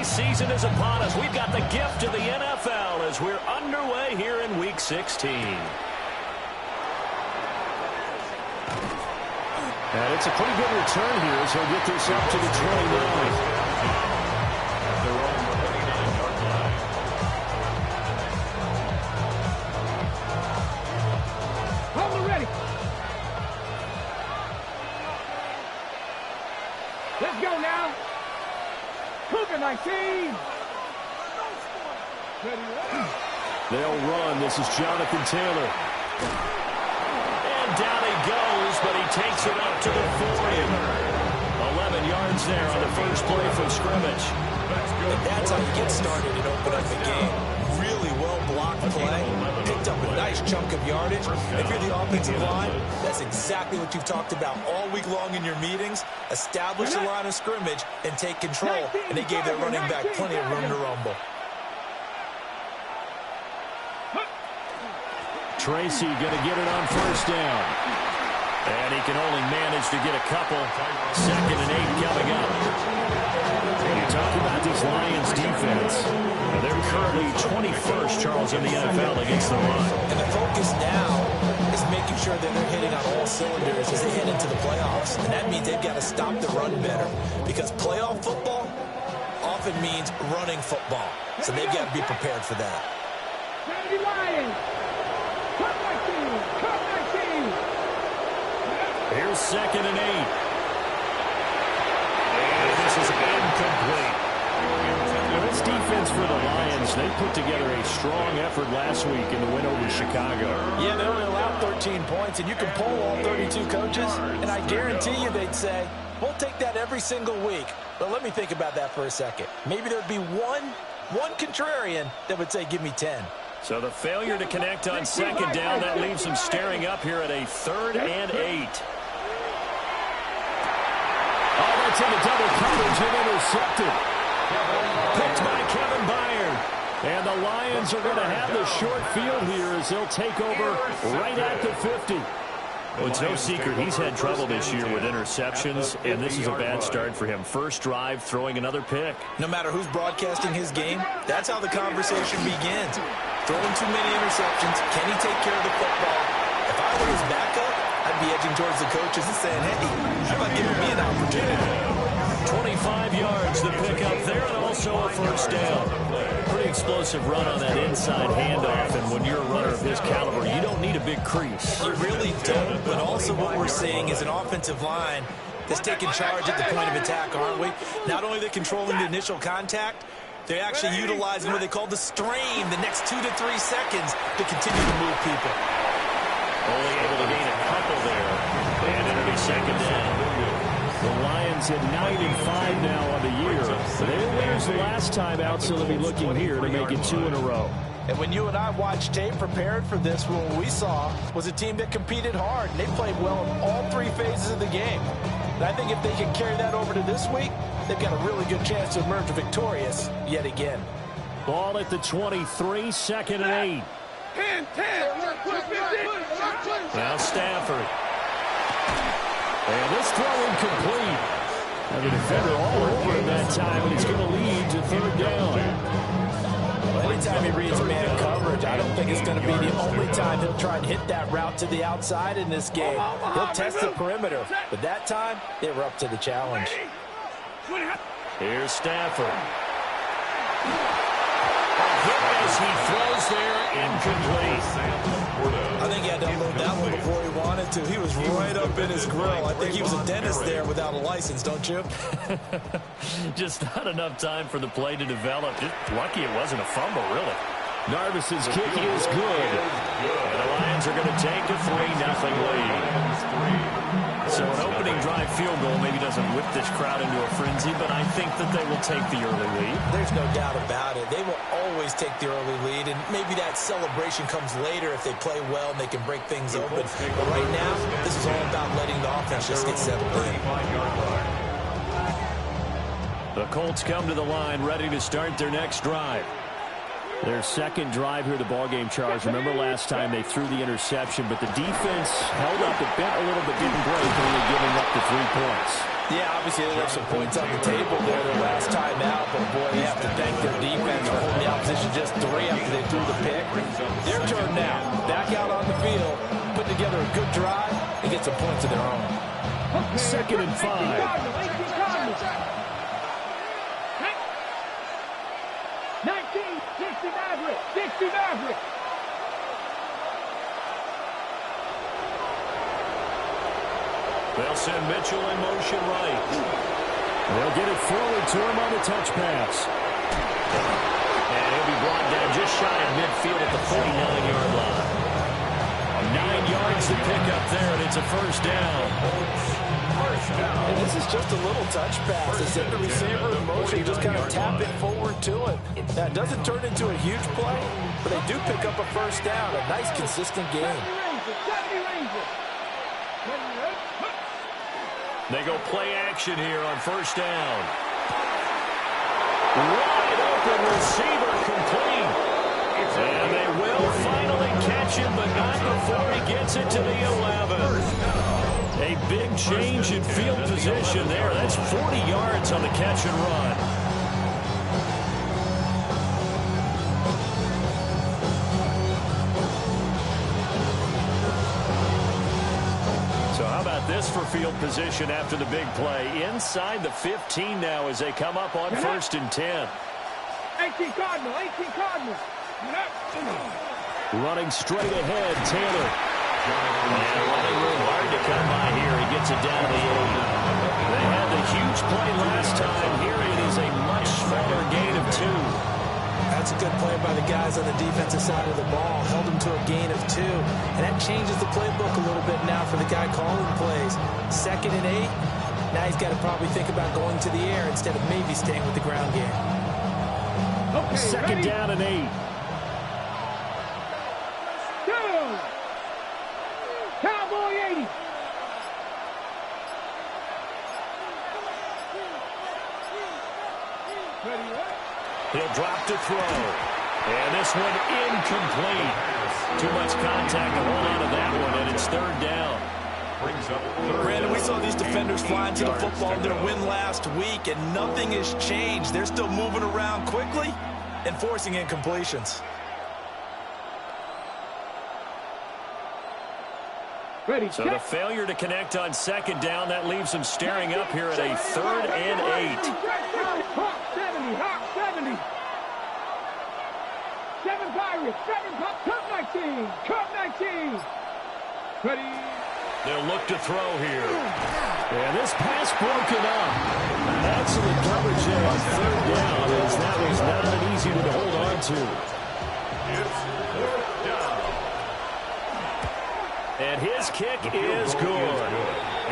season is upon us. We've got the gift of the NFL as we're underway here in Week 16. And it's a pretty good return here as he'll get this up to the 29. Ready. Let's go now. Cougar 19. They'll run. This is Jonathan Taylor. And down he goes, but he takes it up to the 40. 11 yards there on the first play from scrimmage. And that's how you get started and open up the game. Really well-blocked play. Picked up a nice chunk of yardage. If you're the offensive line, that's exactly what you've talked about all week long in your meetings. Establish the line of scrimmage and take control. And they gave their running back plenty of room to rumble. Tracy going to get it on first down. And he can only manage to get a couple. 2nd and 8 coming up. And you talk about this Lions defense. Well, they're currently 21st, Charles, in the NFL against the run. And the focus now is making sure that they're hitting on all cylinders as they head into the playoffs. And that means they've got to stop the run better. Because playoff football often means running football. So they've got to be prepared for that. Here's 2nd and 8. And this is incomplete. This defense for the Lions, they put together a strong effort last week in the win over Chicago. Yeah, they only allowed 13 points, and you can poll all 32 coaches, and I guarantee you they'd say, we'll take that every single week. But let me think about that for a second. Maybe there'd be one contrarian that would say, give me 10. So the failure to connect on 2nd down, that leaves him staring up here at a 3rd and 8. Oh, that's into double coverage and intercepted. Picked by Kevin Byard. And the Lions are going to have the short field here as they'll take over right at the 50. Well, it's no secret he's had trouble this year with interceptions, and this is a bad start for him. First drive, throwing another pick. No matter who's broadcasting his game, that's how the conversation begins. Throwing too many interceptions, can he take care of the football? If I were his backup, I'd be edging towards the coaches and saying, hey, how about giving me an opportunity? 25 yards to pick up there, and also a first down. Pretty explosive run on that inside handoff, and when you're a runner of his caliber, you don't need a big crease. You really don't, but also what we're seeing is an offensive line that's taking charge at the point of attack, aren't we? Not only are they controlling the initial contact, they're actually utilizing what they call the strain, the next 2 to 3 seconds to continue to move people. Only able to gain a couple there, and it'll be 2nd down. The Lions at 9-5 now on the year. They lose the last time out, so they'll be looking here to make it 2 in a row. And when you and I watched tape prepared for this, what we saw was a team that competed hard, and they played well in all 3 phases of the game. And I think if they can carry that over to this week, they've got a really good chance to emerge victorious yet again. Ball at the 23, 2nd and 8. 10. Now Stafford. And this throw incomplete. And the defender all over him that time, and he's going to lead to 3rd down. Well, anytime he reads man coverage, I don't think it's going to be the only time he'll try and hit that route to the outside in this game. He'll test the perimeter, but that time, they were up to the challenge. Here's Stafford. As he throws there, incomplete. I think he had to unload that one before he wanted to. He was right up in his grill. I think he was a dentist there without a license, don't you? Just not enough time for the play to develop. Just lucky it wasn't a fumble, really. Narvis's kick is good. And the Lions are going to take a 3-0 lead. So an opening drive field goal maybe doesn't whip this crowd into a frenzy, but I think that they will take the early lead. There's no doubt about it. They will always take the early lead, and maybe that celebration comes later if they play well and they can break things open. But right now, this is all about letting the offense just get settled in. The Colts come to the line ready to start their next drive. Their second drive here, the ballgame, Charles. Remember last time they threw the interception, but the defense held up. It bent a little but didn't break, only giving up the 3 points. Yeah, obviously they left some points on the table there their last time out, but boy, they have to thank their defense for holding the opposition just 3 after they threw the pick. Their turn now. Back out on the field, put together a good drive, and get some points of their own. 2nd and 5. 60 Maverick. They'll send Mitchell in motion right. They'll get it forward to him on the touch pass. And he'll be brought down just shy of midfield at the 49-yard line. 9 yards to pick up there, and it's a first down. And this is just a little touch pass. They send the receiver in motion, just kind of tap it forward to it. That doesn't turn into a huge play, but they do pick up a first down. A nice, consistent game. They go play action here on first down. Wide open receiver complete. And they will finally catch him, but not before he gets it to the 11. A big change in field position there. That's 40 yards on the catch and run. So how about this for field position after the big play? Inside the 15 now as they come up on 1st and 10. 18 Cardinal. Running straight ahead, Taylor. And running room hard to come by here. He gets it down to the 8. They had the huge play last time. Here it is a much smaller gain of 2. That's a good play by the guys on the defensive side of the ball. Held him to a gain of 2. And that changes the playbook a little bit now for the guy calling plays. 2nd and 8. Now he's got to probably think about going to the air instead of maybe staying with the ground game. Okay, 2nd down and 8. Cowboy 80. He'll drop to throw. And this one incomplete. Too much contact to hold on to that one, and it's 3rd down. Brandon, we saw these defenders flying to the football in their win last week, and nothing has changed. They're still moving around quickly and forcing incompletions. Ready, So the failure to connect on 2nd down, that leaves them staring up here at a 3rd and 8. Hawk 70. 7 Pirates. 7 Cup 19. Ready. They'll look to throw here. And this pass broken up. Excellent coverage there on 3rd down, as that was not an easy one to hold on to. It's 4th down. And his kick is good.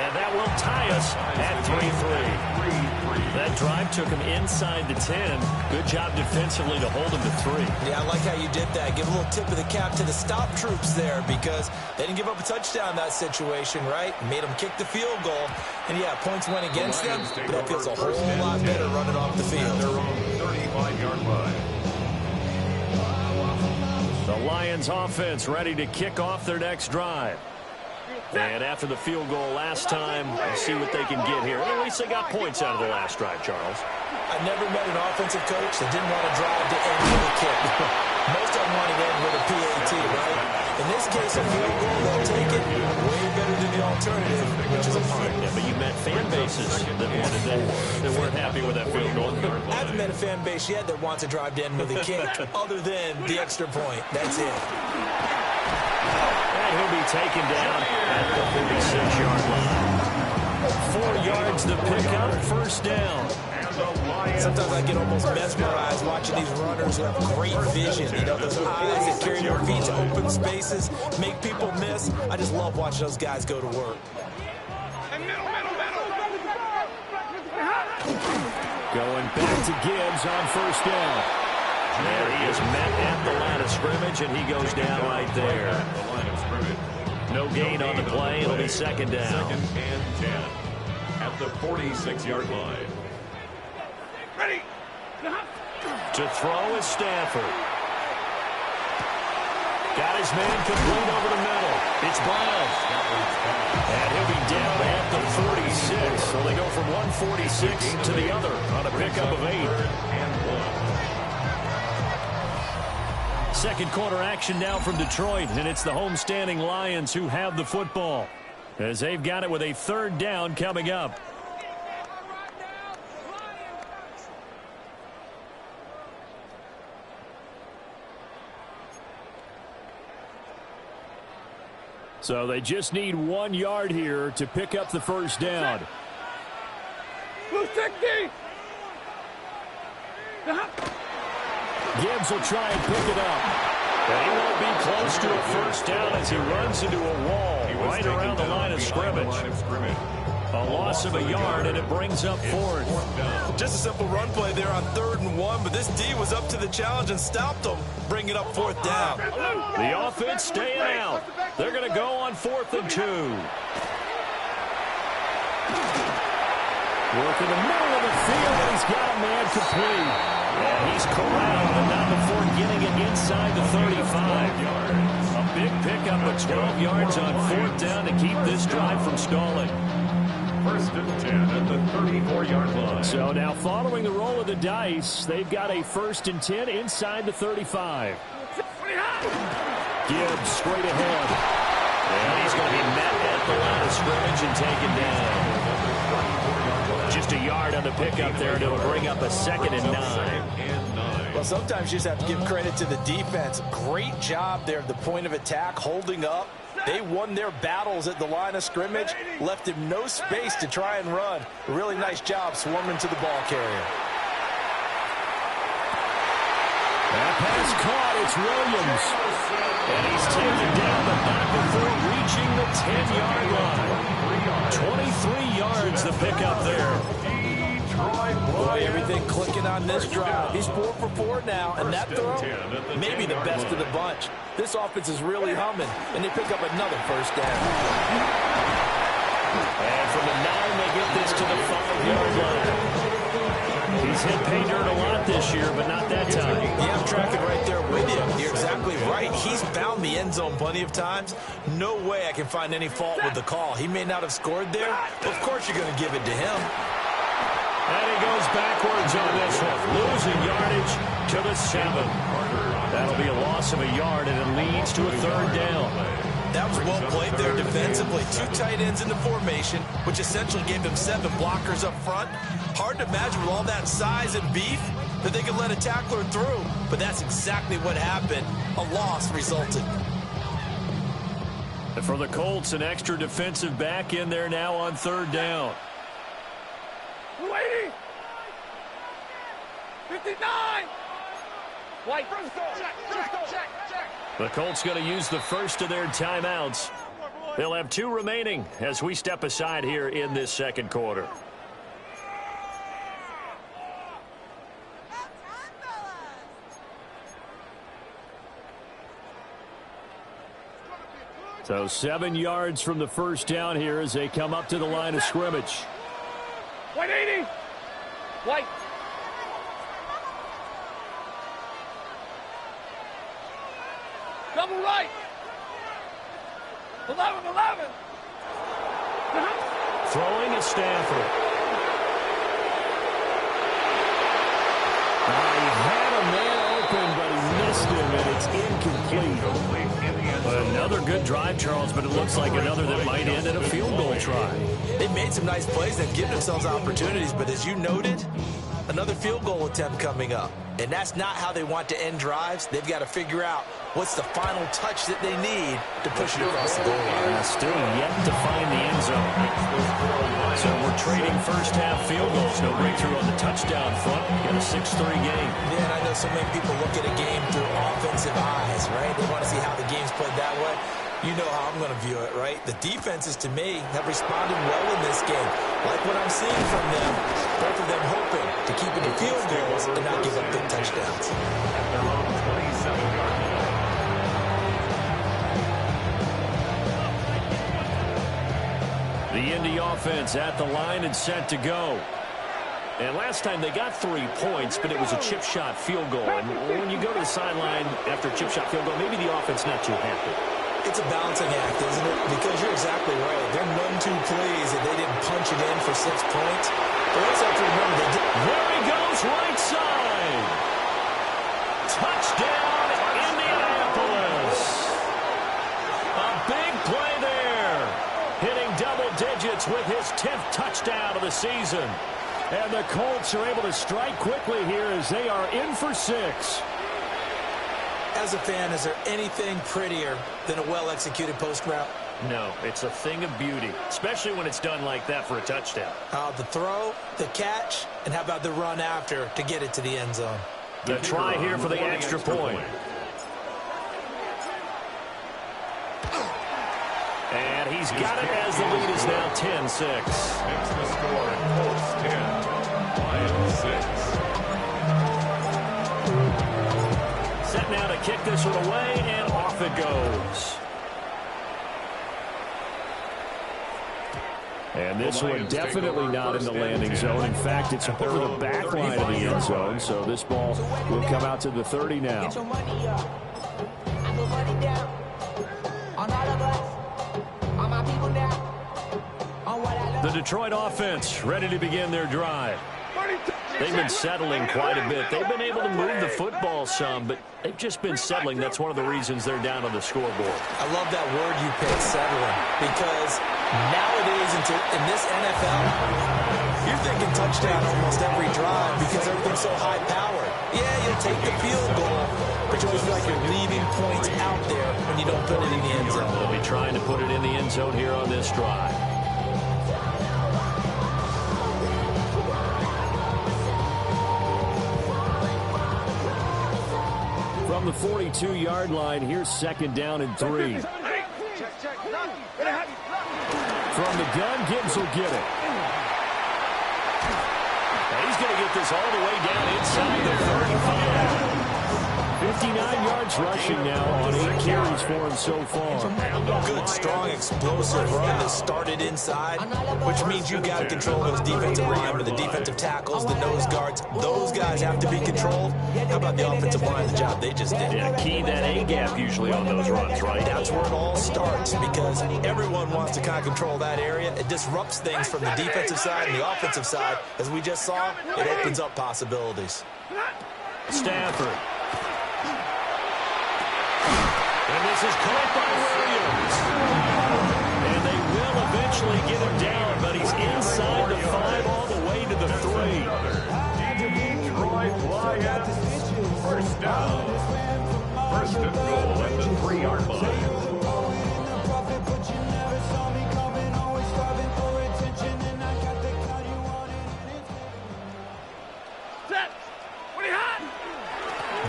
And that will tie us at 3-3. That drive took him inside the 10. Good job defensively to hold him to 3. Yeah, I like how you did that. Give a little tip of the cap to the stop troops there, because they didn't give up a touchdown in that situation, right? Made them kick the field goal. And, yeah, points went against them, but that feels a whole lot better running off the field. Their own 35-yard line. The Lions offense ready to kick off their next drive. And after the field goal last time, we'll see what they can get here. At least they got points out of the last drive, Charles. I've never met an offensive coach that didn't want to drive to end with a kick. Most of them want to end with a PAT, right? In this case, a field goal, they'll take it way better than the alternative, which is a punt. Yeah, but you met fan bases that wanted that weren't happy with that field goal. I haven't met a fan base yet that wants to drive to end with a kick, other than the extra point. That's it. And he'll be taken down at the 46-yard line. 4 yards to pick up, 1st down. Sometimes I get almost mesmerized watching these runners who have great vision. You know, those eyes that carry their feet to open spaces, make people miss. I just love watching those guys go to work. Going back to Gibbs on 1st down. And he is met at the line of scrimmage, and he goes down right there. No gain on the play. It'll be 2nd down. 2nd and 10 at the 46-yard line. Ready. To throw is Stafford. Got his man complete over the middle. It's Brown. And he'll be down at the 46. So they go from 146 to the other on a pickup of 8. Second quarter action now from Detroit, and it's the homestanding Lions who have the football, as they've got it with a third down coming up. So they just need 1 yard here to pick up the first down. Gibbs will try and pick it up. And he won't be close to a first down as he runs into a wall right around the line of scrimmage. A loss of a yard, and it brings up fourth. Just a simple run play there on 3rd and 1, but this D was up to the challenge and stopped him, bringing up 4th down. The offense staying out. They're going to go on 4th and 2. Work in the middle of the field, and he's got a man complete. And he's corralled, but not before getting it inside the 35. A big pickup of 12 yards on 4th down to keep this drive from stalling. 1st and 10 at the 34-yard line. So now following the roll of the dice, they've got a 1st and 10 inside the 35. Gibbs straight ahead. And he's going to be met at the line of scrimmage and taken down. Just a yard on the pickup there, and it'll bring up a 2nd and 9. Well, sometimes you just have to give credit to the defense. Great job there at the point of attack, holding up. They won their battles at the line of scrimmage, left him no space to try and run. A really nice job swarming to the ball carrier. That pass caught. It's Williams. And he's taken down, but not before reaching the 10-yard line. 23 yards the pickup there. Boy, everything clicking on this drive. He's 4 for 4 now, and that throw, maybe the best of the bunch. This offense is really humming, and they pick up another first down. And from the 9, they get this to the 5-yard line. He's hit pay dirt a lot this year, but not that time. Yeah, I'm tracking right there with you. You're exactly right. He's found the end zone plenty of times. No way I can find any fault with the call. He may not have scored there, but of course you're going to give it to him. And he goes backwards on this one, losing yardage to the 7. That'll be a loss of a yard, and it leads to a 3rd down. That was well played there defensively. 2 tight ends in the formation, which essentially gave them 7 blockers up front. Hard to imagine with all that size and beef that they could let a tackler through, but that's exactly what happened. A loss resulted. And for the Colts, an extra defensive back in there now on 3rd down. 280. 59. White. Check. The Colts going to use the first of their timeouts. They'll have 2 remaining as we step aside here in this second quarter. So 7 yards from the first down here as they come up to the line of scrimmage. White 80. White. Double right. 11. Throwing is Stafford. He had a man open, but he missed him, and it's incomplete. Another good drive, Charles, but it looks like another that might end in a field goal try. They made some nice plays. They've given themselves opportunities, but as you noted, another field goal attempt coming up. And that's not how they want to end drives. They've got to figure out what's the final touch that they need to push it across the goal line. Still yet to find the end zone. So we're trading first half field goals. No breakthrough on the touchdown front. Got a 6-3 game. Yeah, and I know so many people look at a game through offensive eyes, right? They want to see how the game's played that way. You know how I'm going to view it, right? The defenses, to me, have responded well in this game. Like what I'm seeing from them, both of them hoping to keep it in field goals and not give up big touchdowns. At their own 27-yard line. The Indy offense at the line and set to go. And last time they got 3 points, but it was a chip shot field goal. And when you go to the sideline after a chip shot field goal, maybe the offense not too happy. It's a balancing act, isn't it? Because you're exactly right. They're none too pleased that they didn't punch it in for 6 points. But also have to remember they did. There he goes, right side. Touchdown, Indianapolis. A big play there. Hitting double digits with his 10th touchdown of the season. And the Colts are able to strike quickly here as they are in for 6. As a fan, is there anything prettier than a well-executed post route? No, it's a thing of beauty, especially when it's done like that for a touchdown. The throw, the catch, and how about the run after to get it to the end zone? The try here for the extra point. And he's got it as the lead is now 10-6. It's the score. Colts 10, Lions 6. Set now to kick this one away, and off it goes. And this one definitely not in the landing zone. In fact, it's over the back line of the end zone, so this ball will come out to the 30 now. Get your money up. I put money down on all of us, on my people now, on what I love. The Detroit offense ready to begin their drive. They've been settling quite a bit. They've been able to move the football some, but they've just been settling. That's one of the reasons they're down on the scoreboard. I love that word you picked, settling, because nowadays in this NFL, you're thinking touchdown almost every drive because everything's so high-powered. Yeah, you'll take the field goal, but you always feel like you're leaving points out there when you don't put it in the end zone. They'll be trying to put it in the end zone here on this drive. From the 42-yard line, here's 2nd down and 3. From the gun, Gibbs will get it. And he's going to get this all the way down inside the 35. 59 yards rushing now on 8 carries for him so far. Good, strong, explosive run that started inside, which means you got to control those defensive linemen, the defensive tackles, the nose guards. Those guys have to be controlled. How about the offensive line, the job they just did? Yeah, key that A-gap usually on those runs, right? That's where it all starts because everyone wants to kind of control that area. It disrupts things from the defensive side and the offensive side. As we just saw, it opens up possibilities. Stafford. And this is caught by Williams. And they will eventually get him down, but he's inside the 5 all the way to the 3. Detroit Lions, first down. First and goal at the 3-yard line.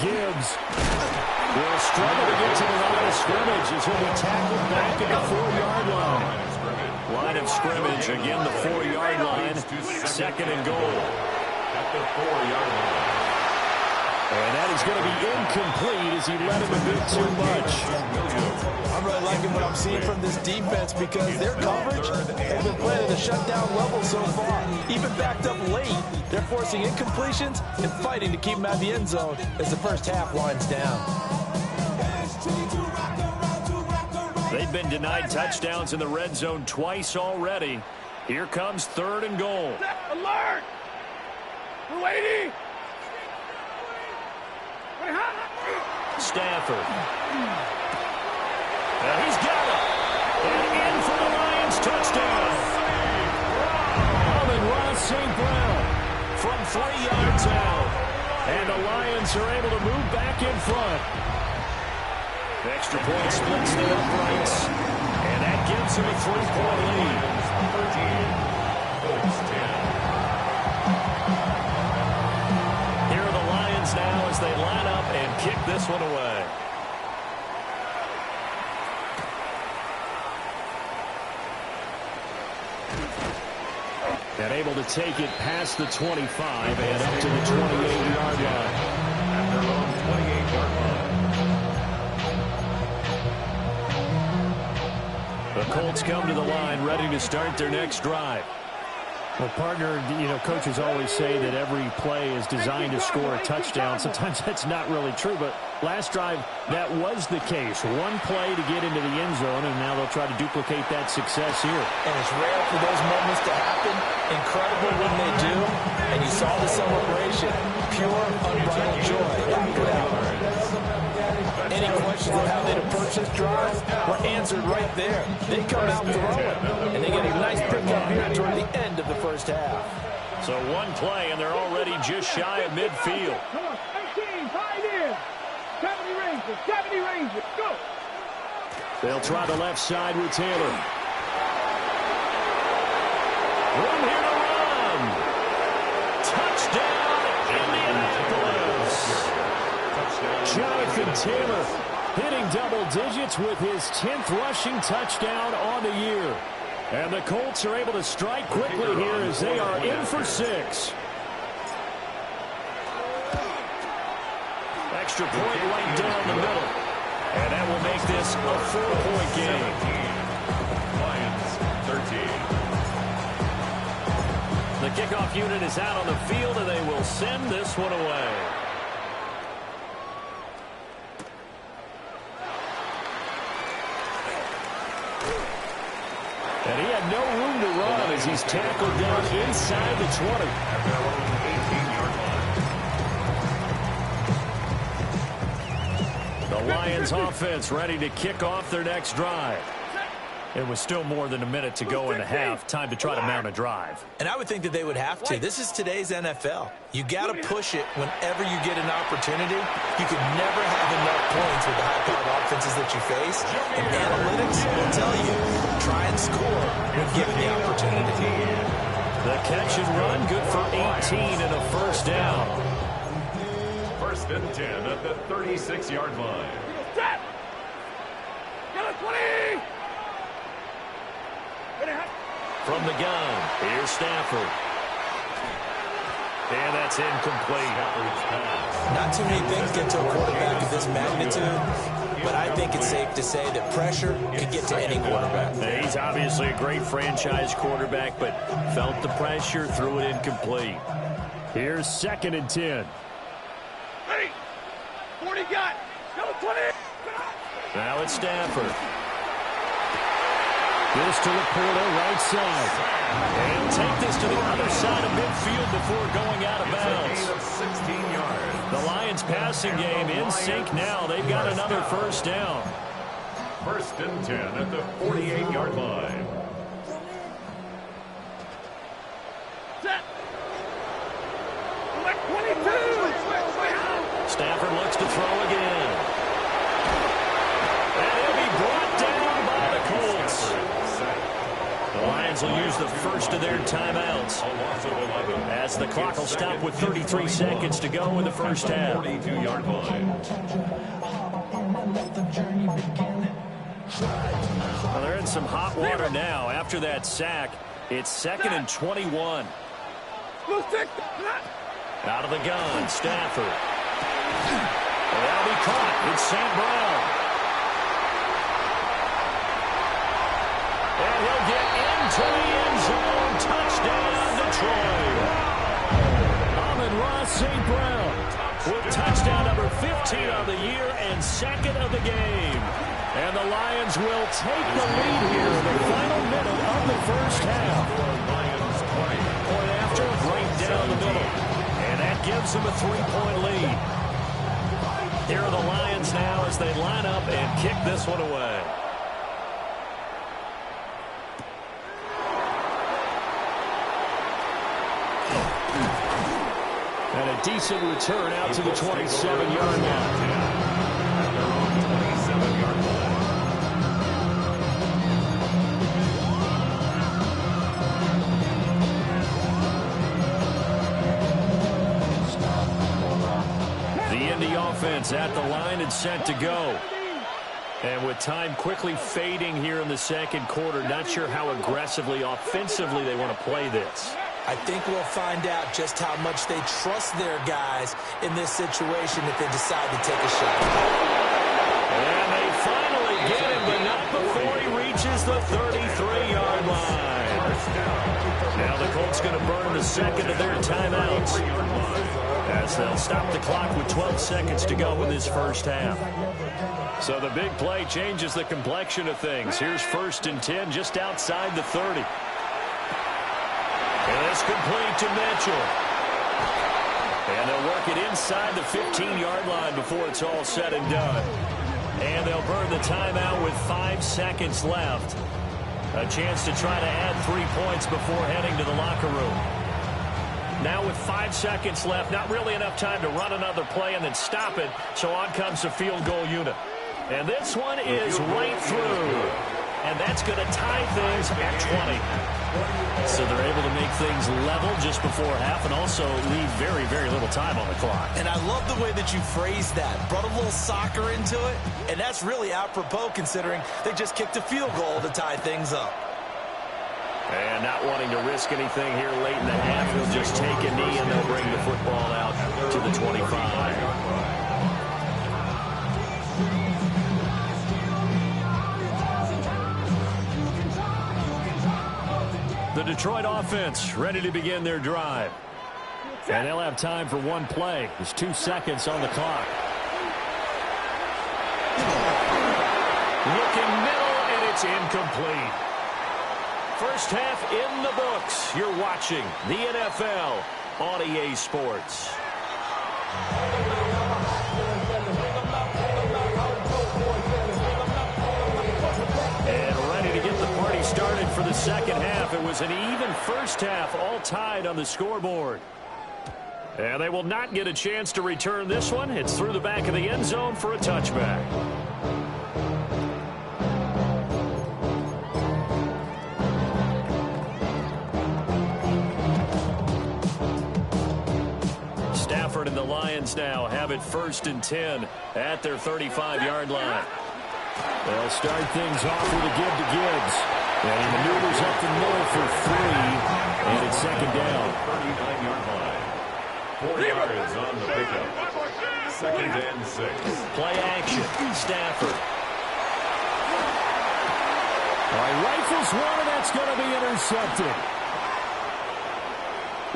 Gibbs will struggle to get to the line of scrimmage as he'll be tackled back at the 4-yard line. Line of scrimmage, again the 4-yard line, 2nd and goal. At the 4-yard line. And that is going to be incomplete as he let him a bit too much. I'm really liking what I'm seeing from this defense because their coverage has been playing at a shutdown level so far. Even backed up late, they're forcing incompletions and fighting to keep them out of the end zone as the first half winds down. They've been denied touchdowns in the red zone twice already. Here comes 3rd and goal. Alert! We're waiting! Stafford. And he's got it. And in for the Lions touchdown. Ross St. Brown from 3 yards out. And the Lions are able to move back in front. The extra point splits the uprights. And that gives him a 3-point lead. 13, Colts 10. Here are the Lions now as they line up and kick this one away. And able to take it past the 25 and up to the 28-yard line. At their own 28-yard line. The Colts come to the line ready to start their next drive. Well, partner, coaches always say that every play is designed to score a touchdown. Sometimes that's not really true, but last drive, that was the case. One play to get into the end zone, and now they'll try to duplicate that success here. And it's rare for those moments to happen. Incredible when they do. And you saw the celebration. Pure, unbridled joy after that. Any questions of how they'd approach this drive were answered right there. They come out throwing, and they get a nice pickup here toward the end of the first half. So one play, and they're already just shy of midfield. Come on, 18, tied in. 70 Rangers, go. They'll try the left side with Taylor. Room here to run. Touchdown, Indianapolis. Jonathan Taylor hitting double digits with his 10th rushing touchdown on the year. And the Colts are able to strike quickly here as they are in for 6. Extra point right down the middle. And that will make this a 4-point game. Lions 13. The kickoff unit is out on the field, and they will send this one away. And he had no room to run as he's tackled down inside the 20. At their own 18-yard line. The Lions offense ready to kick off their next drive. It was still more than a minute to go in the half. Time to try to mount a drive. And I would think that they would have to. This is today's NFL. You got to push it whenever you get an opportunity. You can never have enough points with the high-powered offenses that you face. And analytics will tell you, try and score when given the opportunity. The catch and run, good for 18 and a first down. First and 10 at the 36-yard line. Set. Get a 20. From the gun, here's Stafford. And that's incomplete. Not too many things get to a quarterback of this magnitude, but I think it's safe to say that pressure can get to any quarterback. He's obviously a great franchise quarterback, but felt the pressure, threw it incomplete. Here's 2nd and 10. Ready. 40 got. Go 20. Now it's Stafford. This to Laporta, right side. And take this to the other side of midfield before going out of bounds. It's a gain of 16 yards. The Lions passing game in sync now. They've got another first down. First and 10 at the 48-yard line. Set. 22. Stafford looks to throw again. And he'll be brought down by the Colts. The Lions will use the first of their timeouts as the clock will stop with 33 seconds to go in the first half. 42-yard line. Well, they're in some hot water now. After that sack, it's 2nd and 21. Out of the gun, Stafford. That'll be caught. It's St. Brown. And he'll get into the end zone. Touchdown, Detroit. Amon-Ra St. Brown with touchdown number 15 of the year and 2nd of the game. And the Lions will take the lead here in the final minute of the first half. Lions 20. Point after, right down the middle. And that gives them a 3-point lead. Here are the Lions now as they line up and kick this one away. And a decent return out to the 27-yard line. 27-yard line. The Indy offense at the line and set to go. And with time quickly fading here in the second quarter, not sure how aggressively, offensively they want to play this. I think we'll find out just how much they trust their guys in this situation if they decide to take a shot. And they finally get him, but not before he reaches the 33-yard line. Now the the Colts going to burn the second of their timeouts as they'll stop the clock with 12 seconds to go in this first half. So the big play changes the complexion of things. Here's 1st and 10 just outside the 30. And it's complete to Mitchell. And they'll work it inside the 15-yard line before it's all said and done. And they'll burn the timeout with 5 seconds left. A chance to try to add 3 points before heading to the locker room. Now with 5 seconds left, not really enough time to run another play and then stop it. So on comes the field goal unit. And this one is right through. And that's going to tie things at 20. So they're able to make things level just before half and also leave very, very little time on the clock. And I love the way that you phrased that. Brought a little soccer into it, and that's really apropos considering they just kicked a field goal to tie things up. And not wanting to risk anything here late in the half, he'll just take a knee and they'll bring the football out to the 25. The Detroit offense ready to begin their drive. And they'll have time for one play. There's 2 seconds on the clock. Looking middle, and it's incomplete. First half in the books. You're watching the NFL on EA Sports. And ready to get the party started for the second half. It was an even first half, all tied on the scoreboard. And they will not get a chance to return this one. It's through the back of the end zone for a touchback. Stafford and the Lions now have it 1st and 10 at their 35-yard line. They'll start things off with a give to Gibbs. And he maneuvers up the middle for 3. And it's second down. 39-yard line. 4 yards on the pickup. 2nd and 6. Play action. Stafford. All right, rifles one, and that's going to be intercepted.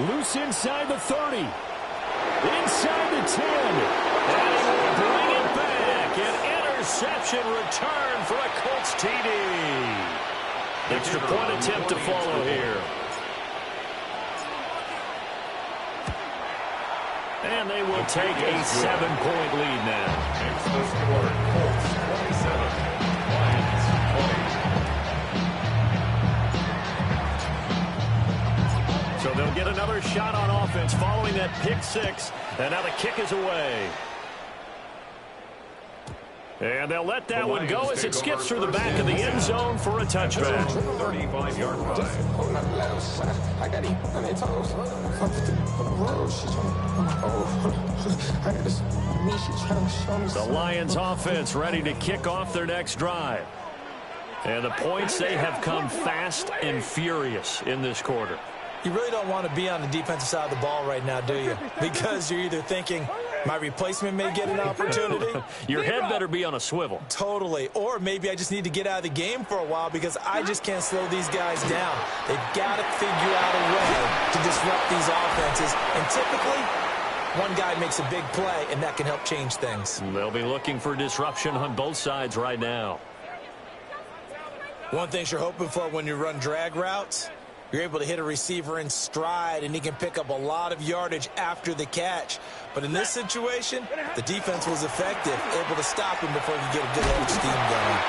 Loose inside the 30. Inside the 10. And he will bring it back. An interception return for a Colts TD. Extra point attempt to follow here. And they will take a 7-point lead now. It's the score. Colts 27. Lions 20. So they'll get another shot on offense following that pick 6. And now the kick is away. And they'll let that one go as it skips through the back of the end zone for a touchback. 35-yard line. The Lions offense ready to kick off their next drive. And the points, they have come fast and furious in this quarter. You really don't want to be on the defensive side of the ball right now, do you? Because you're either thinking, my replacement may get an opportunity. Your head better be on a swivel. Totally. Or maybe I just need to get out of the game for a while because I just can't slow these guys down. They've got to figure out a way to disrupt these offenses. And typically, one guy makes a big play, and that can help change things. They'll be looking for disruption on both sides right now. One thing you're hoping for when you run drag routes, you're able to hit a receiver in stride, and he can pick up a lot of yardage after the catch. But in this situation, the defense was effective, able to stop him before he could get a good edge steam going.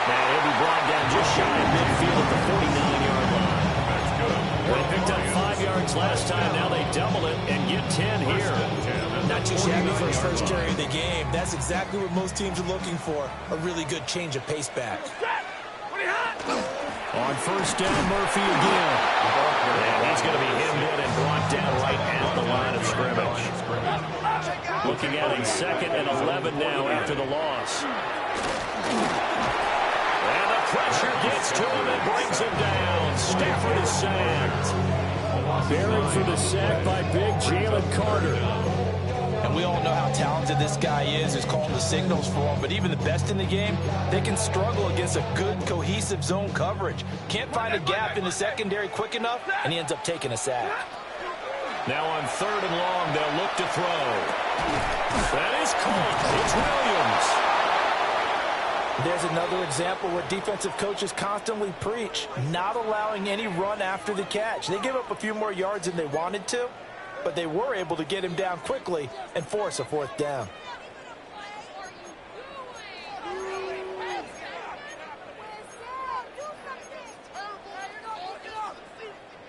Now he'll be brought down just shy of midfield at the 49-yard line. That's good. They picked up 5 yards last time. Now they double it and get 10 here. Not too shabby for his first carry of the game. That's exactly what most teams are looking for, a really good change of pace back. On first down, Murphy again. And he's going to be hemmed in and brought down right at the line of scrimmage. Looking at a 2nd and 11 now after the loss. And the pressure gets to him and brings him down. Stafford is sacked. Buried for the sack by big Jalen Carter. And we all know how talented this guy is, who's calling the signals for him. But even the best in the game, they can struggle against a good, cohesive zone coverage. Can't find a gap in the secondary quick enough, and he ends up taking a sack. Now on 3rd and long, they'll look to throw. That is caught. It's Williams. There's another example where defensive coaches constantly preach, not allowing any run after the catch. They gave up a few more yards than they wanted to, but they were able to get him down quickly and force a 4th down.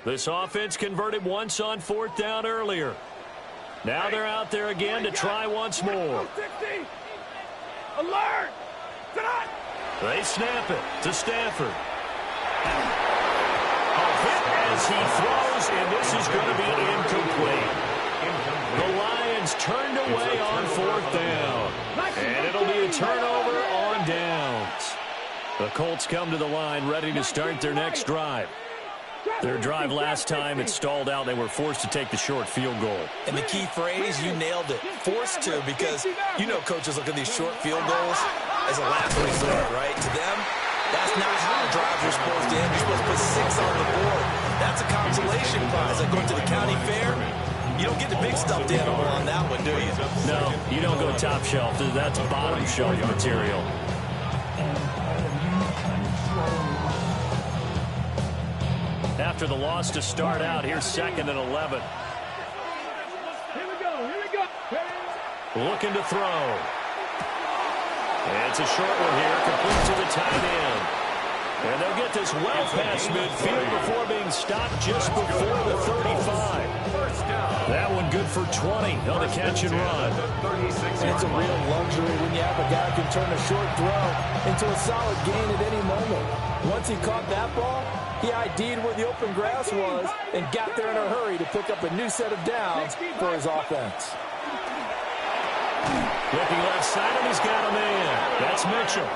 This offense converted once on 4th down earlier. Now they're out there again to try once more. Alert! They snap it to Stafford. A hit as he throws, and this is going to be incomplete. The Lions turned away on 4th down. And it'll be a turnover on downs. The Colts come to the line ready to start their next drive. Their drive last time, it stalled out. They were forced to take the short field goal. And the key phrase, you nailed it, forced to, because you know coaches look at these short field goals as a last resort, right? To them, that's not how drives are supposed to end. You're supposed to put 6 on the board. That's a consolation prize. Like going to the county fair, you don't get the big stuffed animal on that one, do you? No, you don't go top shelf. That's bottom shelf material. After the loss to start out, here's 2nd and 11. Here we go. Looking to throw. It's a short one here, complete to the tight end. And they'll get this well past midfield before being stopped just before the 35. That one good for 20 on the catch and run. It's a real luxury when you have a guy who can turn a short throw into a solid gain at any moment. Once he caught that ball, he ID'd where the open grass was and got there in a hurry to pick up a new set of downs for his offense. Looking left side, and he's got a man. That's Mitchell.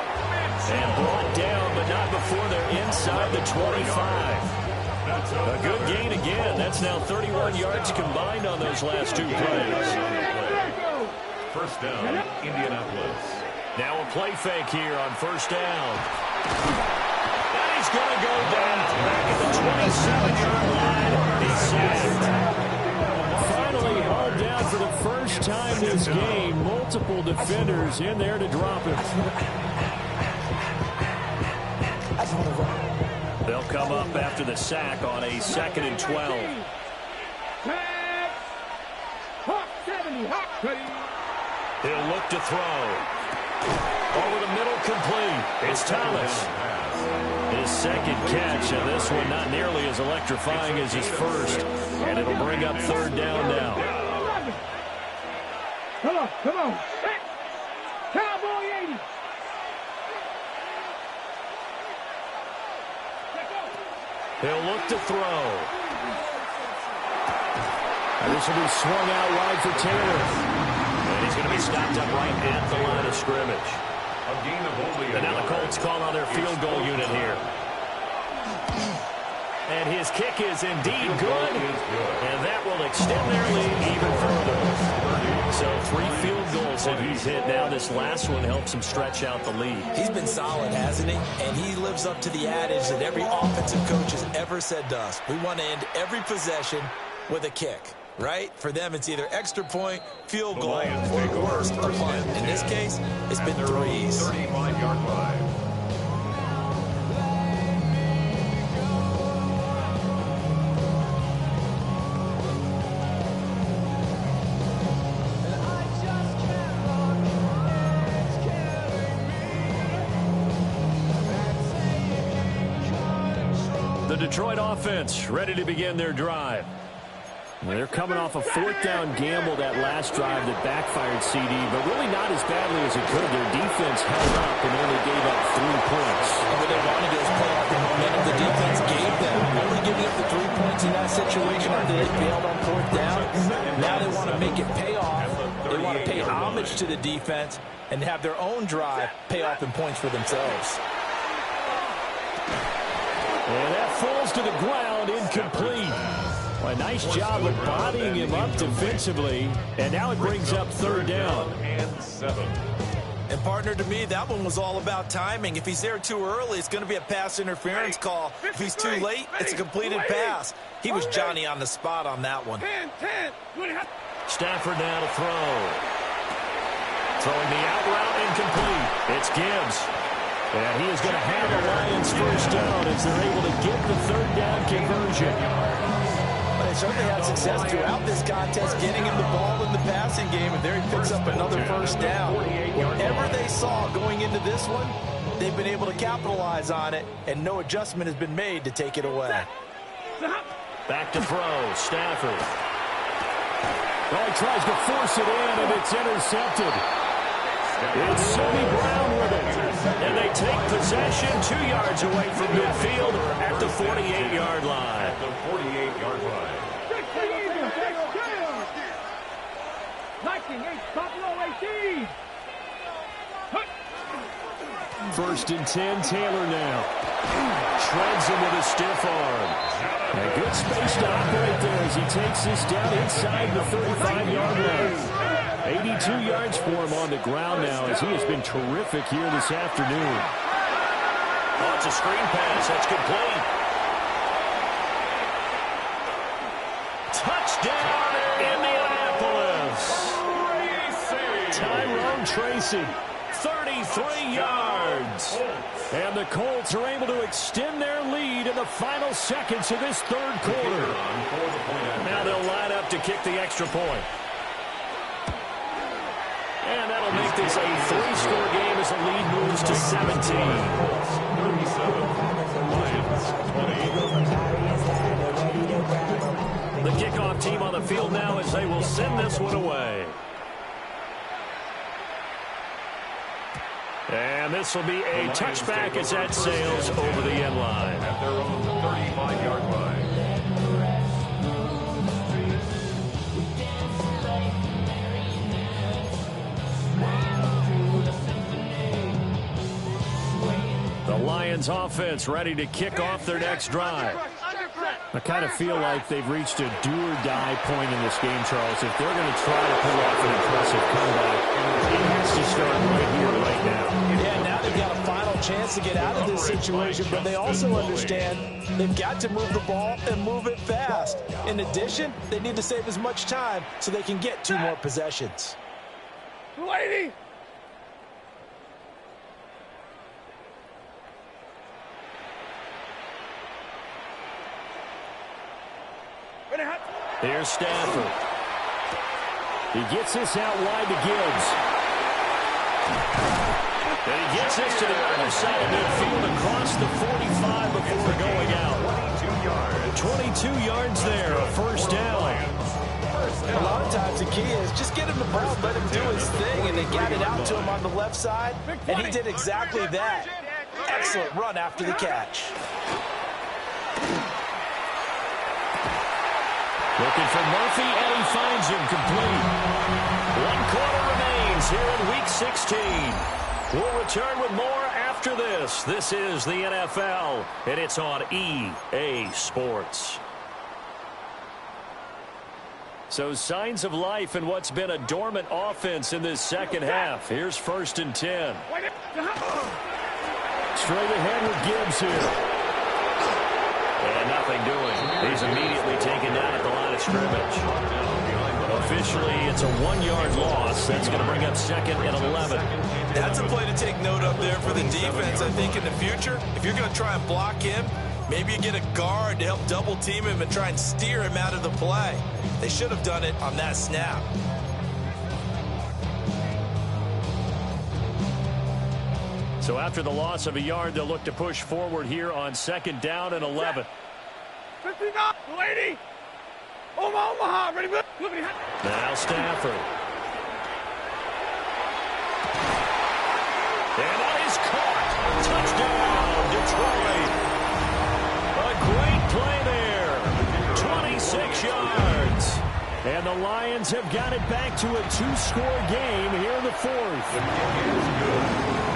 And brought down, but not before they're inside the 25. A good gain again. That's now 31 yards combined on those last 2 plays. 1st down, Indianapolis. Now a play fake here on 1st down. And he's going to go down back at the 27-yard line. He's sacked. Finally hauled down for the first time this game. Multiple defenders in there to drop him. They'll come up after the sack on a 2nd and 12. He'll look to throw. Over the middle, complete. It's Thomas. His 2nd catch, and this one not nearly as electrifying as his first. And it'll bring up 3rd down now. Come on. Cowboy 80. He'll look to throw. And this will be swung out wide for Taylor. And he's going to be stopped up right at the line of scrimmage. And now the Colts call on their field goal unit here. And his kick is indeed good. And that will extend their lead even further. So 3 field goals that he's hit now. This last one helps him stretch out the lead. He's been solid, hasn't he? And he lives up to the adage that every offensive coach has ever said to us. We want to end every possession with a kick, right? For them, it's either extra point, field goal, or worst, a punt. In this case, it's been threes. 35-yard line. The Detroit offense ready to begin their drive. They're coming off a 4th down gamble that last drive that backfired CD, but really not as badly as it could. Their defense held up and only gave up 3 points. And what they wanted to play off the momentum the defense gave them. Only giving up the 3 points in that situation after they failed on 4th down. Now they want to make it pay off. They want to pay homage to the defense and have their own drive pay off in points for themselves. And that falls to the ground, incomplete. A nice job of bodying him up defensively. And now it brings up third down. And 7. And partner, to me, that one was all about timing. If he's there too early, it's going to be a pass interference call. If he's too late, it's a completed pass. He was Johnny on the spot on that one. 10. Stafford now to throw. Throwing the out route incomplete. It's Gibbs. And he is going to have the Lions first down as they're able to get the third down conversion. They certainly had success throughout this contest getting him the ball in the passing game, and there he picks up another first down. Whatever they saw going into this one, they've been able to capitalize on it, and no adjustment has been made to take it away. Back to throw, Stafford. Well, he tries to force it in, and it's intercepted. It's Sonny Brown with it. And they take possession 2 yards away from midfield at the 48-yard line. At the 48-yard line. First and 10, Taylor now. Shreds him with a stiff arm. A good space to operate there as he takes this down inside the 35-yard line. 82 yards for him on the ground now as he has been terrific here this afternoon. Oh, it's a screen pass. That's complete. Touchdown, Indianapolis. Tyrone Tracy, 33 yards. And the Colts are able to extend their lead in the final seconds of this third quarter. Now they'll line up to kick the extra point. And that'll make this a 3-score game as the lead moves to 17. 37, Lions 20. The kickoff team on the field now as they will send this one away. And this will be a touchback as that sails over the end line. At their own 35-yard line. The Lions offense ready to kick off their next drive. I kind of feel like they've reached a do-or-die point in this game, Charles. If they're going to try to pull off an impressive comeback, it has to start right here, right now. Yeah, now they've got a final chance to get out of this situation, but they also understand they've got to move the ball and move it fast. In addition, they need to save as much time so they can get 2 more possessions. Lady! Here's Stafford. He gets this out wide to Gibbs. And he gets this to the other side of midfield across the 45 before going out. 22 yards there, a first down. A lot of times the key is just get him the ball, let him do his thing, and they got it out to him on the left side, and he did exactly that. Excellent run after the catch. Looking for Murphy, and he finds him complete. 1 quarter remains here in Week 16. We'll return with more after this. This is the NFL, and it's on EA Sports. So signs of life in what's been a dormant offense in this second half. Here's first and 10. Straight ahead with Gibbs here. And nothing doing. He's immediately taken down at the line of scrimmage. Officially, it's a 1-yard loss. That's going to bring up second and 11. That's a play to take note of there for the defense, I think, in the future. If you're going to try and block him, maybe you get a guard to help double-team him and try and steer him out of the play. They should have done it on that snap. So after the loss of a yard, they'll look to push forward here on second down and 11. 59, lady! Omaha, ready? Now Stafford. And that is caught. Touchdown, Detroit. A great play there. 26 yards. And the Lions have got it back to a 2-score game here in the fourth.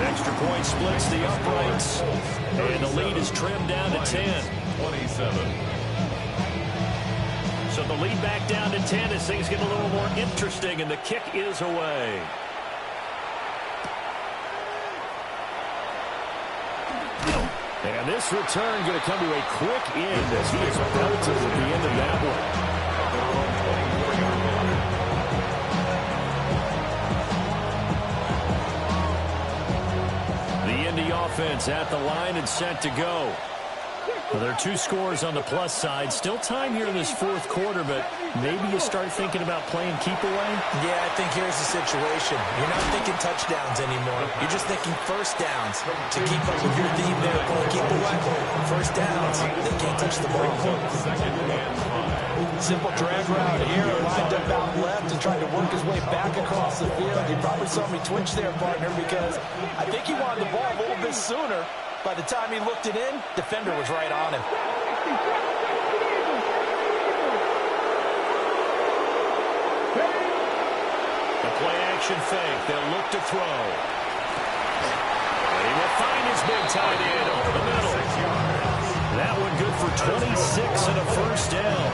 Extra point splits the uprights. And the lead is trimmed down to 10. 27. the lead back down to 10 as things get a little more interesting, and the kick is away. And this return going to come to a quick end as he is belted at the end of that one. Offense at the line and set to go. Well, there are 2 scores on the plus side. Still time here in this fourth quarter, but maybe you start thinking about playing keep away? Yeah, I think here's the situation. You're not thinking touchdowns anymore. You're just thinking first downs. To keep up with your theme there, playing keep away. First downs, they can't touch the ball. Simple drag route here, lined up out left and tried to work his way back across the field. You probably saw me twitch there, partner, because I think he wanted the ball a little bit sooner. By the time he looked it in, defender was right on him. The play action fake. They'll look to throw. And he will find his big tight end over the middle. That one good for 26 and a first down.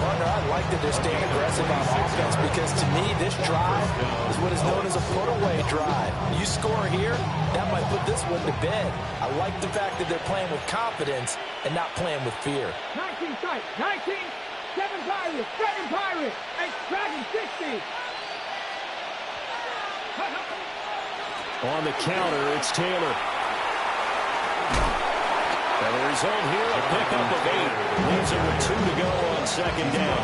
Partner, I like that they're staying aggressive on offense because to me this drive is what is known as a put-away drive. You score here, that might put this one to bed. I like the fact that they're playing with confidence and not playing with fear. 19 sight, 19, 7 Pirates, 7 Pirates, 8 Dragon 60. On the counter, it's Taylor. And the result here, a pickup of 8. Leaves it with 2 to go on second down.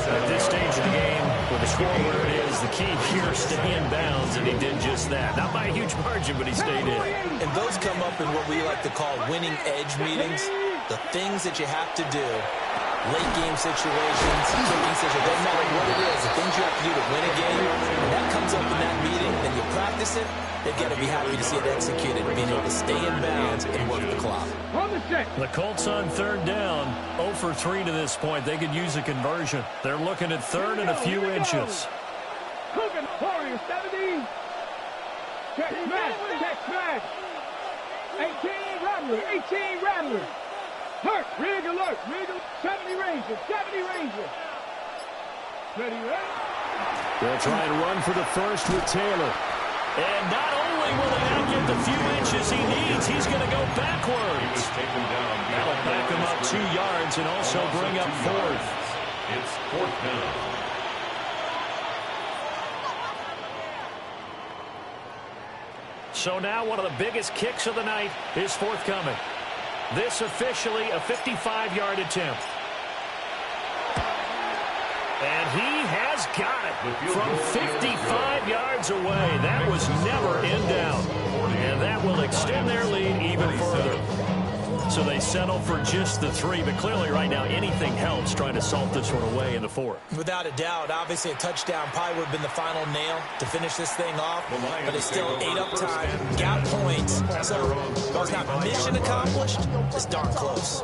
At this stage of the game, with the score where it is, the key here is stay in bounds, and he did just that. Not by a huge margin, but he stayed in. And those come up in what we like to call winning edge meetings. The things that you have to do. Late game situations, kicking situations, doesn't matter what it is. The things you have to do to win a game, when that comes up in that meeting, then you practice it, they've got to be happy to see it executed, being able to stay in bounds and work the clock. The Colts on third down, 0 for 3 to this point. They could use a conversion. They're looking at third and a few inches. Coogan, Warrior 70. Check smash. 18 Rattler, 18 Rattler. Hurt, rig alert, 70 Rangers, 70 Rangers. Ready, ready? They'll try and run for the first with Taylor. And not only will they not get the few inches he needs, he's going to go backwards. That'll back him up 2 yards and also bring up fourth. It's fourth down. So now one of the biggest kicks of the night is forthcoming. This officially a 55-yard attempt. And he has got it from 55 yards away. That was never in doubt. And that will extend their lead even further. So they settle for just the 3, but clearly right now anything helps trying to salt this one away in the 4th. Without a doubt, obviously a touchdown probably would have been the final nail to finish this thing off, but it's still 8 up time, got points, so while it's not mission accomplished, it's darn close.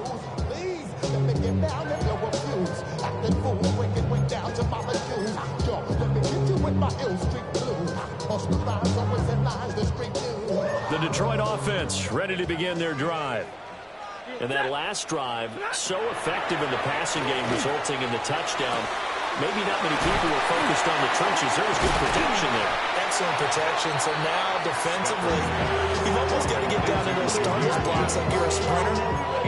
The Detroit offense ready to begin their drive. And that last drive, so effective in the passing game, resulting in the touchdown. Maybe not many people were focused on the trenches. There was good protection there. Excellent protection. So now, defensively, you've almost got to get down to those starters blocks like you're a sprinter.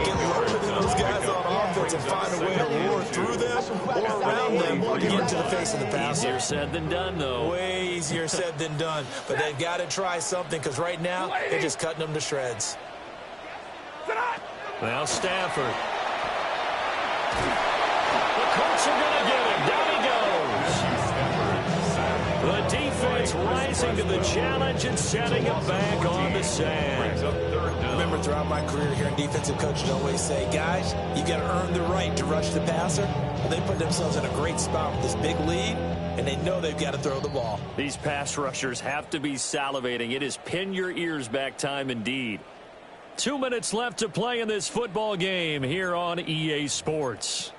Get lower than those guys on offense and find a way to roar through them or around them or get into the face of the passer. Easier said than done, though. Way easier said than done. But they've got to try something because right now, they're just cutting them to shreds. Now Stafford. The Colts are going to get him. Down he goes. The defense rising to the challenge and setting it back on the sand. Remember, throughout my career here in defensive coaches always say, guys, you got to earn the right to rush the passer. Well, they put themselves in a great spot with this big lead, and they know they've got to throw the ball. These pass rushers have to be salivating. It is pin your ears back time indeed. 2 minutes left to play in this football game here on EA Sports.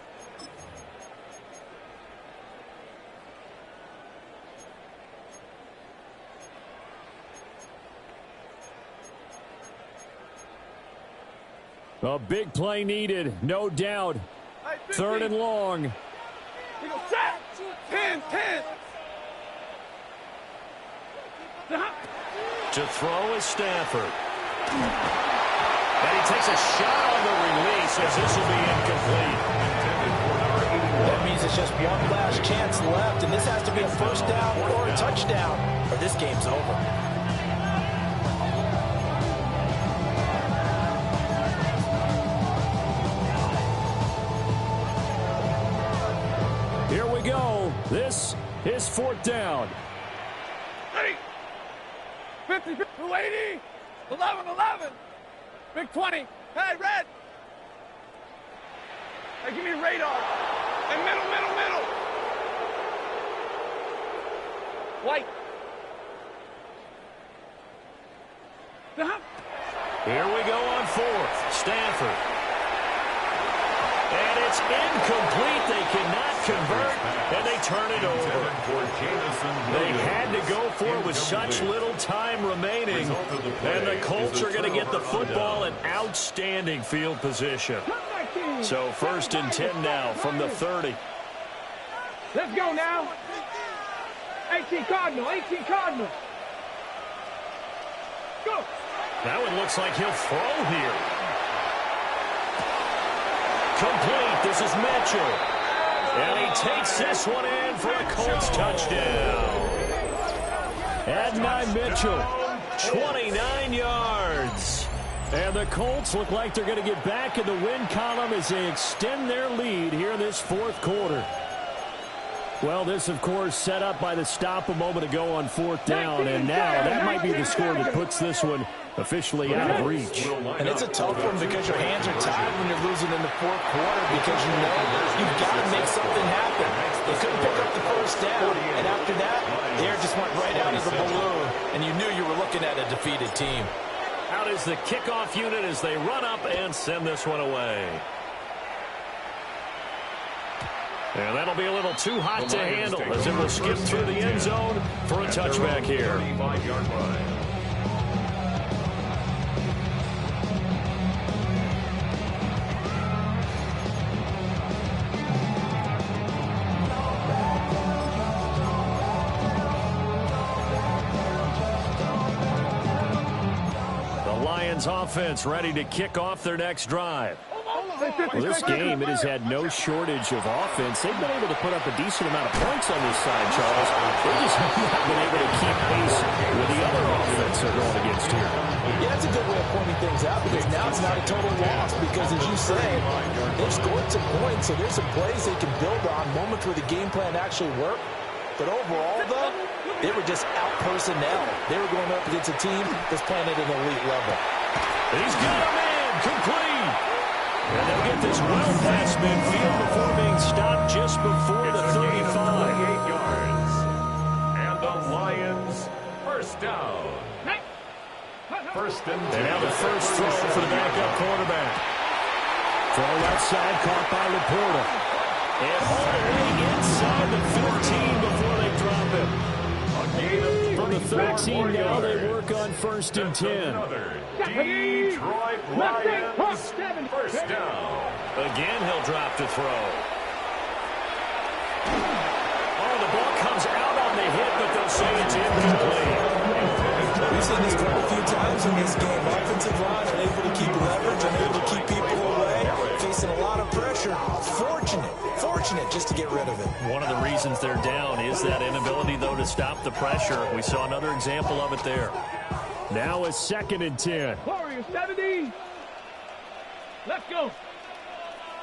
A big play needed, no doubt. 3rd and long. Set. 10. To throw is Stafford. And he takes a shot on the release as this will be incomplete. That means it's just one last chance left, and this has to be a first down or a touchdown, or this game's over. Here we go. This is 4th down. 50, 280, 11. Big 20. Hey, red. Hey, give me radar. Hey, middle. White. Here we go on 4th. Stafford. And it's incomplete. They cannot convert, and they turn it over. They had to go for it with such little time remaining, and the Colts are going to get the football in outstanding field position. So 1st and 10 now from the 30. Let's go now. 18 Cardinal. Go. That one looks like he'll throw here. Complete. This is Mitchell. And he takes this one in for a Colts touchdown. Adonai Mitchell, 29 yards. And the Colts look like they're going to get back in the win column as they extend their lead here in this 4th quarter. Well, this, of course, set up by the stop a moment ago on 4th down, and now that might be the score that puts this one officially out of reach. And it's a tough one because your hands are tied when you're losing in the 4th quarter because you know you've got to make something happen. They couldn't pick up the first down, and after that, the air just went right out of the balloon, and you knew you were looking at a defeated team. Out is the kickoff unit as they run up and send this one away. And that'll be a little too hot to handle as it will skip through the end zone for a touchback here. The Lions offense ready to kick off their next drive. Well, this game, it has had no shortage of offense. They've been able to put up a decent amount of points on this side, Charles. They just haven't been able to keep pace with the other offense they're going against here. Yeah, that's a good way of pointing things out because now it's not a total loss because, as you say, they've scored some points, so there's some plays they can build on, moments where the game plan actually worked. But overall, though, they were just out personnel. They were going up against a team that's playing at an elite level. He's got a man, complete. And they'll get this well past midfield before being stopped just before the 35. 28 yards. And the Lions, first down. First and 10. And now the first throw for the backup quarterback. Throw left side, caught by Laporta. And all the way inside the 15 before they drop him. From the 13 now, they work on 1st and 10. Detroit Lions, first down. Again, he'll drop to throw. Oh, the ball comes out on the hit, but they'll say it's incomplete. We've seen this quite a few times in this game. Offensive line unable to keep leverage, unable to keep people away, facing a lot of pressure. Fortunate just to get rid of it. One of the reasons they're down is that inability, though, to stop the pressure. We saw another example of it there. Now a 2nd and 10. Warriors 70. Let's go.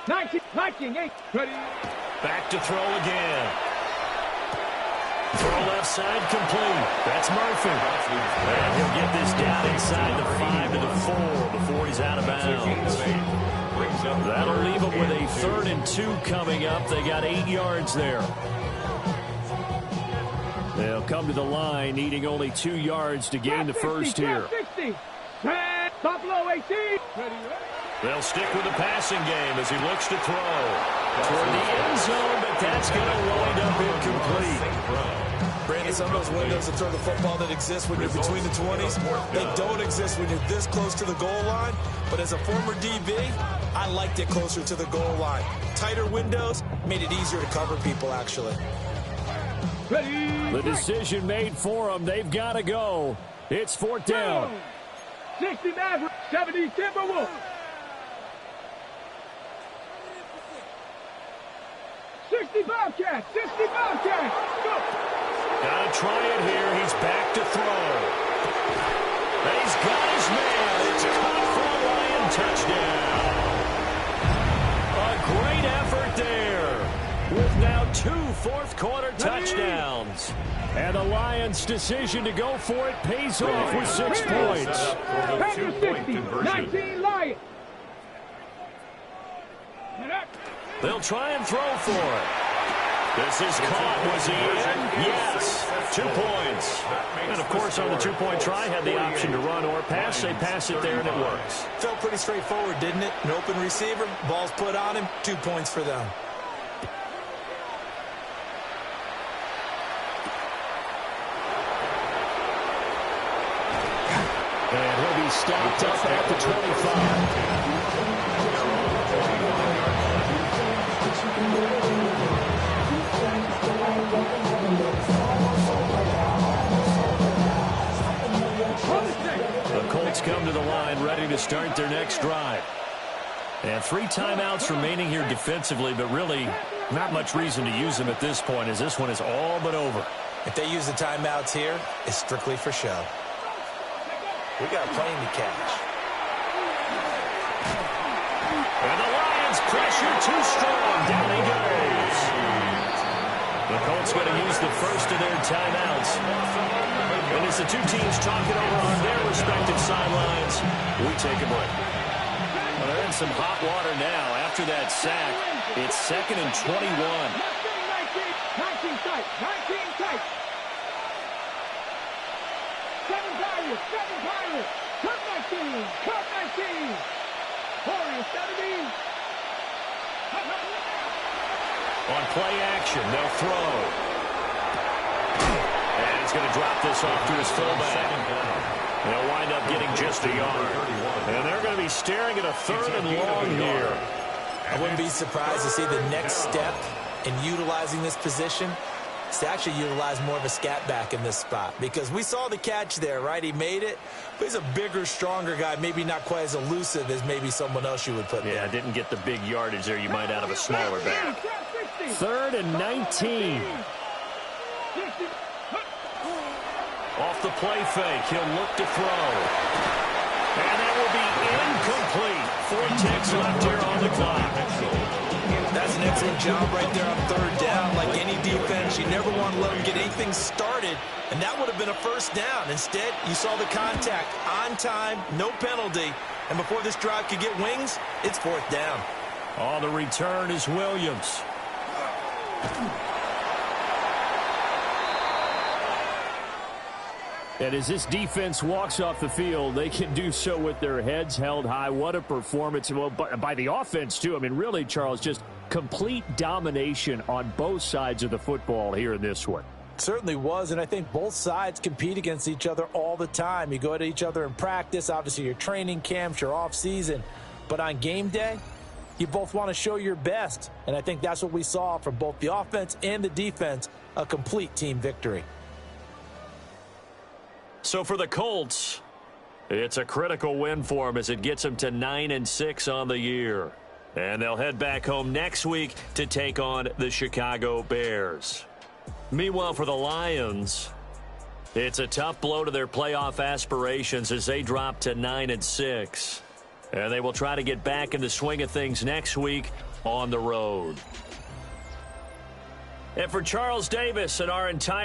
19, 8. Ready. Back to throw again. Throw left side complete. That's Murphy. And he'll get this down inside the 5 to the 4 before he's out of bounds. That'll leave them with a 3rd and 2 coming up. They got 8 yards there. They'll come to the line needing only 2 yards to gain the first here. 60. Buffalo 18. They'll stick with the passing game as he looks to throw. Toward the end zone, but that's going to wind up incomplete. Brandon, some of those windows to throw the football that exist when you're between the 20s, they don't exist when you're this close to the goal line. But as a former DB, I liked it closer to the goal line. tighter windows made it easier to cover people, actually. Ready. The decision made for them. They've got to go. It's fourth down. 60 Maverick, 70 Timberwolves. 60 Bobcats, 60 Bobcats. Go. Gotta try it here. He's back to throw. He's got his man. It's caught for a Lion touchdown. A great effort there, with now 2 fourth-quarter touchdowns. And the Lions' decision to go for it pays off with 6 points. After 60, 19 Lions. They'll try and throw for it. This is caught. Was he in? Yes. 2 points. And, of course, on the 2-point try, had the option to run or pass. They pass it there, and it works. Felt pretty straightforward, didn't it? An open receiver, ball's put on him, 2 points for them. And he'll be stopped up at the 25. The Colts come to the line ready to start their next drive. And 3 timeouts remaining here defensively, but really not much reason to use them at this point, as this one is all but over. If they use the timeouts here, it's strictly for show. We got a plane to catch. And the Lions pressure too strong. Down he goes. The Colts going to use the first of their timeouts. And as the 2 teams talk it over on their respective sidelines, we take a break. Well, they're in some hot water now. After that sack, it's 2nd and 21. 19 tight, 19 tight. 7 Pirates, 7 Pirates. Cut 19, cut 19. Warriors 70. On play action, they'll throw. And he's going to drop this off to his fullback. They'll wind up getting just a yard. And they're going to be staring at a 3rd and long here. I wouldn't be surprised to see the next step in utilizing this position is to actually utilize more of a scat back in this spot. Because we saw the catch there, right? He made it. But he's a bigger, stronger guy, maybe not quite as elusive as maybe someone else you would put there. Yeah, didn't get the big yardage there you might out of a smaller back. 3rd and 19. Off the play fake, he'll look to throw. And that will be incomplete. 4 ticks left here on the clock. That's an excellent job right there on 3rd down. Like any defense, you never want to let them get anything started, and that would have been a 1st down. Instead, you saw the contact on time, no penalty, and before this drive could get wings, it's 4th down. On the return is Williams. And as this defense walks off the field, they can do so with their heads held high. What a performance. Well, by the offense, too. I mean, really, Charles, just complete domination on both sides of the football here in this one. Certainly was, and I think both sides compete against each other all the time. You go to each other in practice, obviously your training camps, your off-season. But on game day, you both want to show your best. And I think that's what we saw from both the offense and the defense, a complete team victory. So for the Colts, it's a critical win for them as it gets them to 9-6 on the year. And they'll head back home next week to take on the Chicago Bears. Meanwhile, for the Lions, it's a tough blow to their playoff aspirations as they drop to 9-6. And they will try to get back in the swing of things next week on the road. And for Charles Davis and our entire